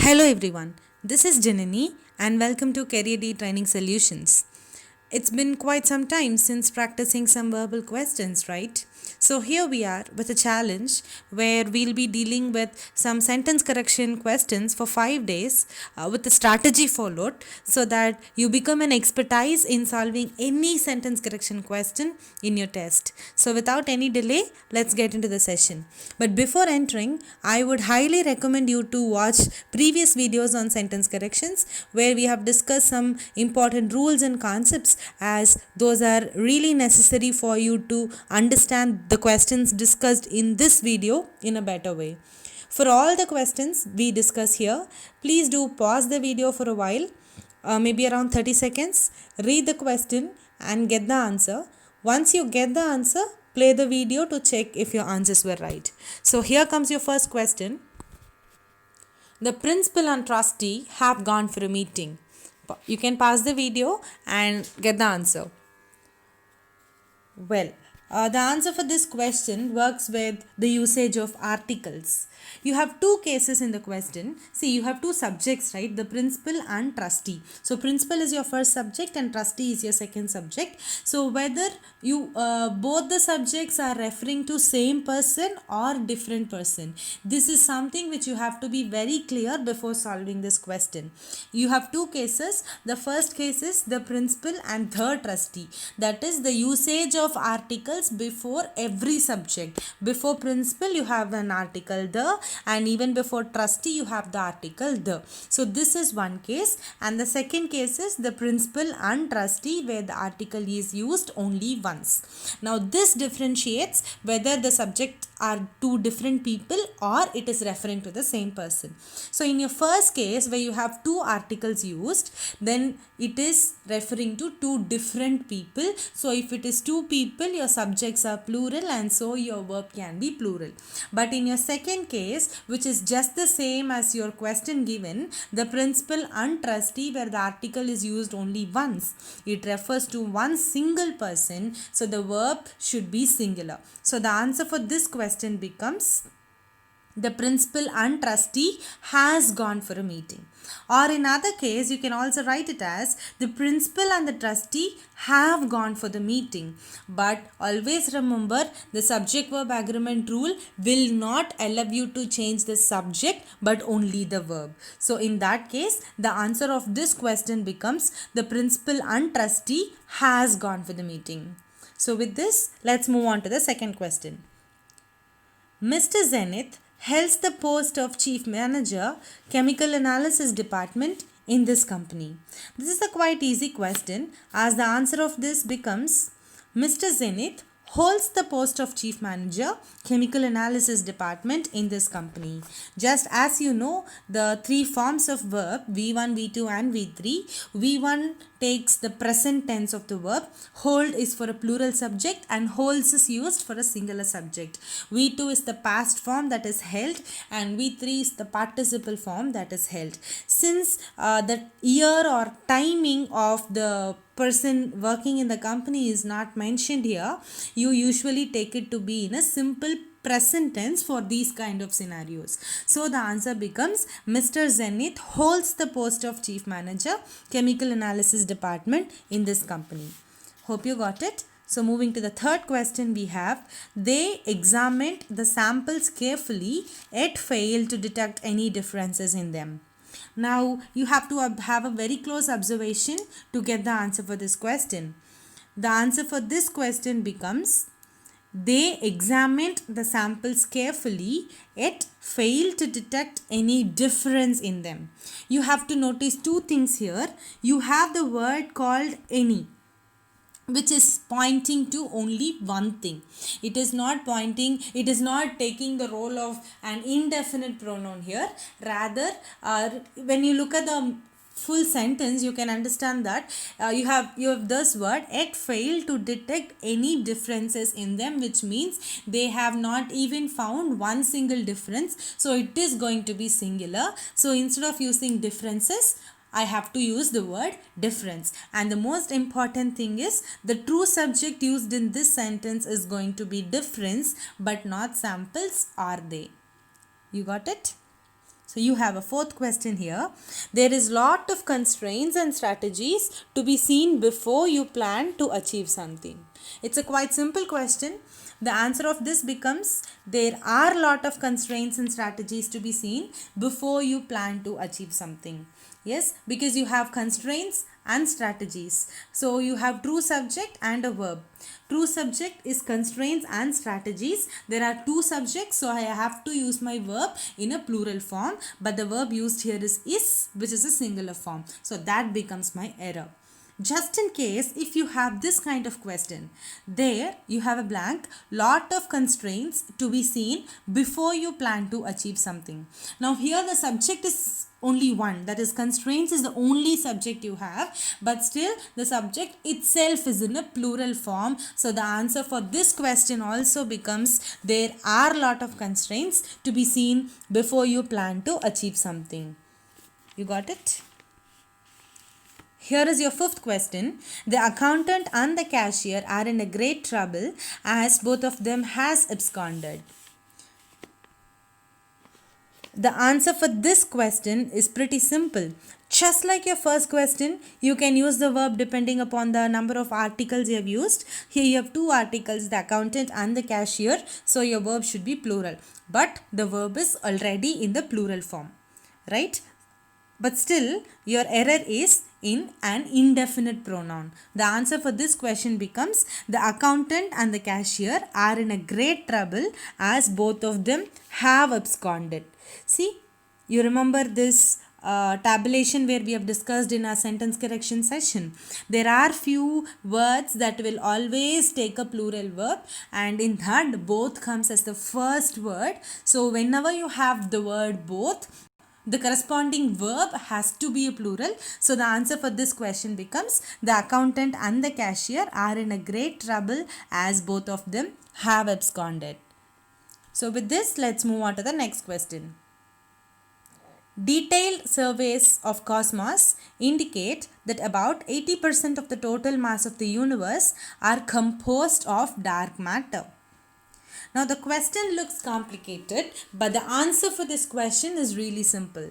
Hello everyone, this is Janani and welcome to Career D Training Solutions. It's been quite some time since practicing some verbal questions, right? So here we are with a challenge where we'll be dealing with some sentence correction questions for 5 days with a strategy followed so that you become an expertise in solving any sentence correction question in your test. So without any delay, let's get into the session. But before entering, I would highly recommend you to watch previous videos on sentence corrections where we have discussed some important rules and concepts, as those are really necessary for you to understand the questions discussed in this video in a better way. For all the questions we discuss here, please do pause the video for a while, maybe around 30 seconds, read the question and get the answer. Once you get the answer, play the video to check if your answers were right. So here comes your first question. The principal and trustee have gone for a meeting. You can pause the video and get the answer. Well, the answer for this question works with the usage of articles. You have two cases in the question. See, you have two subjects, right? The principal and trustee. So, principal is your first subject and trustee is your second subject. So, whether you both the subjects are referring to same person or different person, this is something which you have to be very clear before solving this question. You have two cases. The first case is the principal and third trustee. That is the usage of articles before every subject. Before principal you have an article the, and even before trustee you have the article the. So this is one case, and the second case is the principal and trustee where the article is used only once. Now this differentiates whether the subject are two different people or it is referring to the same person. So in your first case where you have two articles used, then it is referring to two different people. So if it is two people, your subjects are plural and so your verb can be plural. But in your second case, which is just the same as your question given, the principal and trustee where the article is used only once, it refers to one single person, so the verb should be singular. So the answer for this question becomes the principal and trustee has gone for a meeting. Or in other case, you can also write it as the principal and the trustee have gone for the meeting. But always remember, the subject verb agreement rule will not allow you to change the subject but only the verb. So in that case, the answer of this question becomes the principal and trustee has gone for the meeting. So with this, let's move on to the second question. Mr. Zenith holds the post of Chief Manager, Chemical Analysis Department in this company. This is a quite easy question, as the answer of this becomes Mr. Zenith holds the post of Chief Manager, Chemical Analysis Department in this company. Just as you know, the three forms of verb V1, V2 and V3. V1 takes the present tense of the verb. Hold is for a plural subject and holds is used for a singular subject. V2 is the past form, that is held, and V3 is the participle form, that is held. Since the year or timing of the person working in the company is not mentioned here, you usually take it to be in a simple present tense for these kind of scenarios. So the answer becomes Mr. Zenith holds the post of Chief Manager, Chemical Analysis Department in this company. Hope you got it. So moving to the third question, we have they examined the samples carefully yet failed to detect any differences in them. Now you have to have a very close observation to get the answer for this question. The answer for this question becomes they examined the samples carefully yet failed to detect any difference in them. You have to notice two things here. You have the word called any, which is pointing to only one thing. It is not taking the role of an indefinite pronoun here. Rather, when you look at the full sentence, you can understand that you have this word yet failed to detect any differences in them, which means they have not even found one single difference. So it is going to be singular. So instead of using differences, I have to use the word difference. And the most important thing is the true subject used in this sentence is going to be difference but not samples, are they? You got it? So you have a fourth question here. There is lot of constraints and strategies to be seen before you plan to achieve something. It's a quite simple question. The answer of this becomes there are lot of constraints and strategies to be seen before you plan to achieve something. Yes, because you have constraints and strategies. So you have true subject and a verb. True subject is constraints and strategies. There are two subjects, so I have to use my verb in a plural form, but the verb used here is, which is a singular form. So that becomes my error. Just in case if you have this kind of question, there you have a blank, lot of constraints to be seen before you plan to achieve something. Now here the subject is only one, that is constraints is the only subject you have, but still the subject itself is in a plural form. So the answer for this question also becomes there are lot of constraints to be seen before you plan to achieve something. You got it? Here is your fifth question. The accountant and the cashier are in a great trouble as both of them has absconded. The answer for this question is pretty simple. Just like your first question, you can use the verb depending upon the number of articles you have used. Here you have two articles, the accountant and the cashier. So your verb should be plural. But the verb is already in the plural form. Right? But still, your error is in an indefinite pronoun. The answer for this question becomes the accountant and the cashier are in a great trouble as both of them have absconded. See, you remember this tabulation where we have discussed in our sentence correction session. There are few words that will always take a plural verb, and in that both comes as the first word. So whenever you have the word both, the corresponding verb has to be a plural. So the answer for this question becomes the accountant and the cashier are in a great trouble as both of them have absconded. So with this, let's move on to the next question. Detailed surveys of cosmos indicate that about 80% of the total mass of the universe are composed of dark matter. Now the question looks complicated, but the answer for this question is really simple.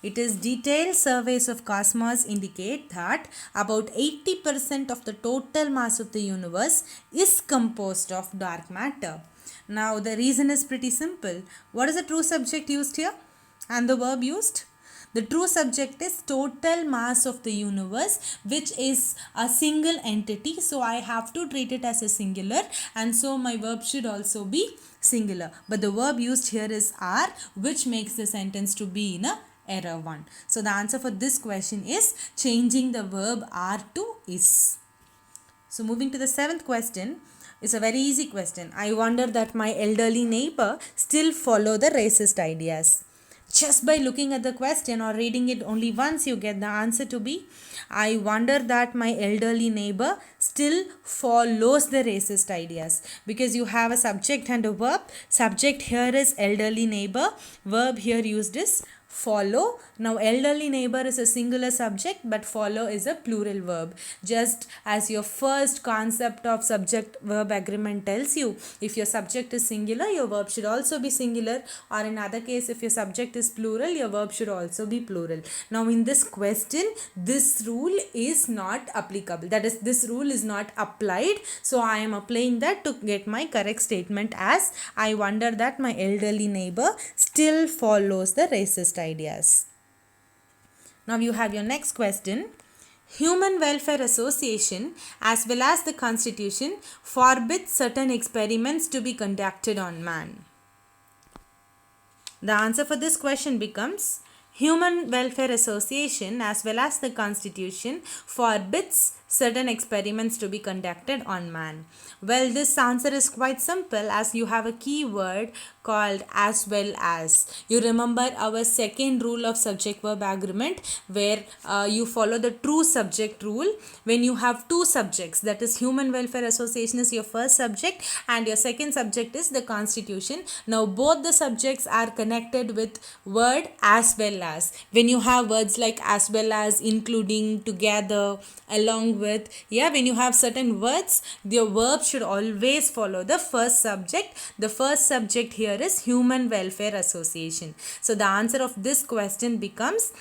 It is detailed surveys of cosmos indicate that about 80% of the total mass of the universe is composed of dark matter. Now the reason is pretty simple. What is the true subject used here and the verb used? The true subject is total mass of the universe, which is a single entity. So I have to treat it as a singular, and so my verb should also be singular. But the verb used here is are, which makes the sentence to be in a error 1. So the answer for this question is changing the verb are to is. So moving to the seventh question. It's a very easy question. I wonder that my elderly neighbor still follow the racist ideas. Just by looking at the question or reading it only once, you get the answer to be, I wonder that my elderly neighbor still follows the racist ideas. Because you have a subject and a verb. Subject here is elderly neighbor. Verb here used is follow. Now elderly neighbor is a singular subject, but follow is a plural verb. Just as your first concept of subject verb agreement tells you, if your subject is singular, your verb should also be singular, or in other case if your subject is plural, your verb should also be plural. Now in this question, this rule is not applicable, that is, this rule is not applied. So I am applying that to get my correct statement as I wonder that my elderly neighbor still follows the racist ideas. Now you have your next question. Human Welfare Association as well as the Constitution forbids certain experiments to be conducted on man. The answer for this question becomes Human Welfare Association as well as the Constitution forbids certain experiments to be conducted on man. Well, this answer is quite simple as you have a keyword called as well as. You remember our second rule of subject verb agreement where you follow the true subject rule. When you have two subjects, that is Human Welfare Association is your first subject and your second subject is the Constitution. Now both the subjects are connected with word as well as. When you have words like as well as, including, together, along along with, yeah, when you have certain words, the verb should always follow the first subject. The first subject here is Human Welfare Association. So the answer of this question becomes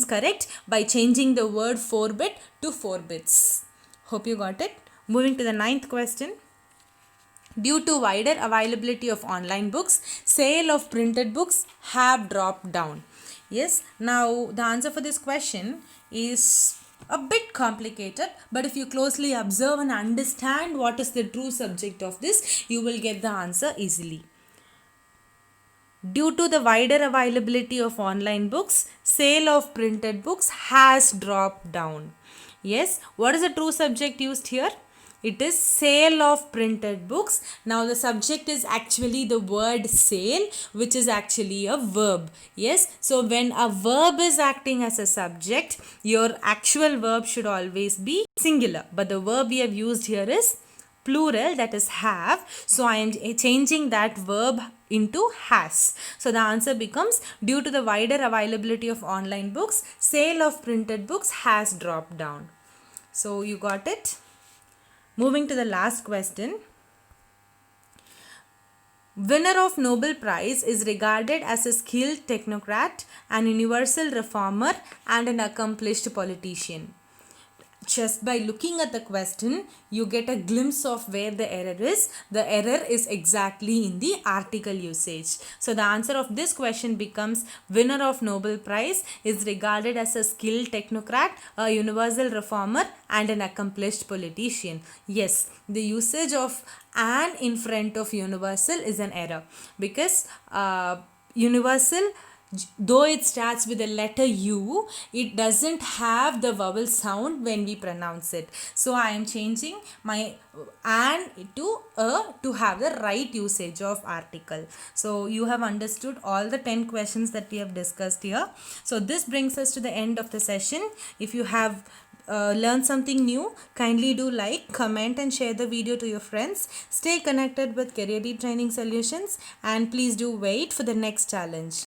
correct by changing the word forbid to forbids. Hope you got it. Moving to the ninth question. Due to wider availability of online books, sale of printed books have dropped down. Yes, now the answer for this question is a bit complicated, but if you closely observe and understand what is the true subject of this, you will get the answer easily. Due to the wider availability of online books, sale of printed books has dropped down. Yes, what is the true subject used here? It is sale of printed books. Now the subject is actually the word sale, which is actually a verb. Yes, so when a verb is acting as a subject, your actual verb should always be singular. But the verb we have used here is plural, that is have. So I am changing that verb into has. So the answer becomes, due to the wider availability of online books, sale of printed books has dropped down. So you got it? Moving to the last question. Winner of Nobel Prize is regarded as a skilled technocrat, an universal reformer, and an accomplished politician. Just by looking at the question, you get a glimpse of where the error is. The error is exactly in the article usage. So the answer of this question becomes, winner of Nobel Prize is regarded as a skilled technocrat, a universal reformer, and an accomplished politician. Yes, the usage of an in front of universal is an error, because universal, though it starts with the letter U, it doesn't have the vowel sound when we pronounce it. So I am changing my an to a to have the right usage of article. So you have understood all the 10 questions that we have discussed here. So this brings us to the end of the session. If you have learned something new, kindly do like, comment and share the video to your friends. Stay connected with Career Training Solutions, and please do wait for the next challenge.